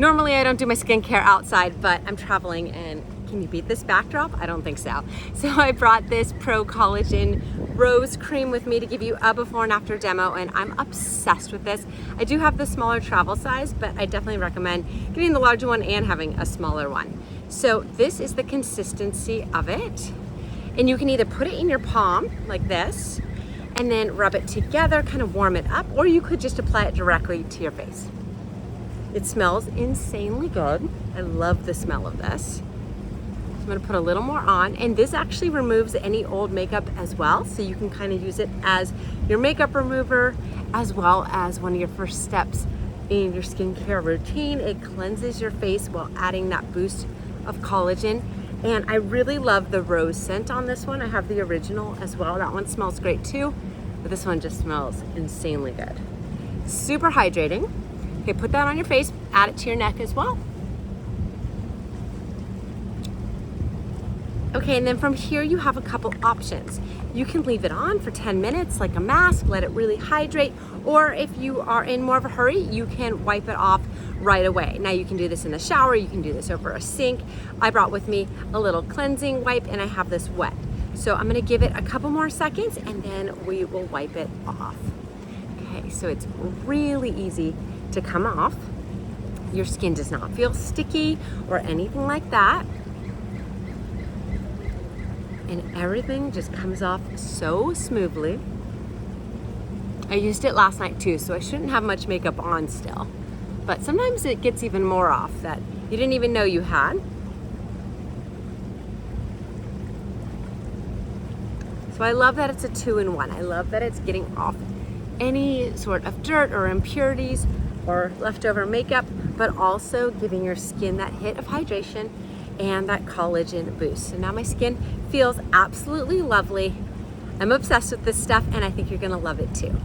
Normally I don't do my skincare outside, but I'm traveling and can you beat this backdrop? I don't think so. So I brought this Pro-Collagen Rose Cream with me to give you a before and after demo, and I'm obsessed with this. I do have the smaller travel size, but I definitely recommend getting the larger one and having a smaller one. So this is the consistency of it. And you can either put it in your palm like this, and then rub it together, kind of warm it up, or you could just apply it directly to your face. It smells insanely good. I love the smell of this. I'm gonna put a little more on, and this actually removes any old makeup as well, so you can kind of use it as your makeup remover as well as one of your first steps in your skincare routine. It cleanses your face while adding that boost of collagen, and I really love the rose scent on this one. I have the original as well. That one smells great too, but this one just smells insanely good. Super hydrating. Okay, put that on your face, add it to your neck as well. Okay, and then from here you have a couple options. You can leave it on for 10 minutes like a mask, let it really hydrate, or if you are in more of a hurry, you can wipe it off right away. Now you can do this in the shower, you can do this over a sink. I brought with me a little cleansing wipe and I have this wet. So I'm gonna give it a couple more seconds and then we will wipe it off. Okay, so it's really easy to come off. Your skin does not feel sticky or anything like that. And everything just comes off so smoothly. I used it last night too, so I shouldn't have much makeup on still. But sometimes it gets even more off that you didn't even know you had. So I love that it's a 2-in-1. I love that it's getting off any sort of dirt or impurities or leftover makeup, but also giving your skin that hit of hydration and that collagen boost. So now my skin feels absolutely lovely. I'm obsessed with this stuff and I think you're gonna love it too.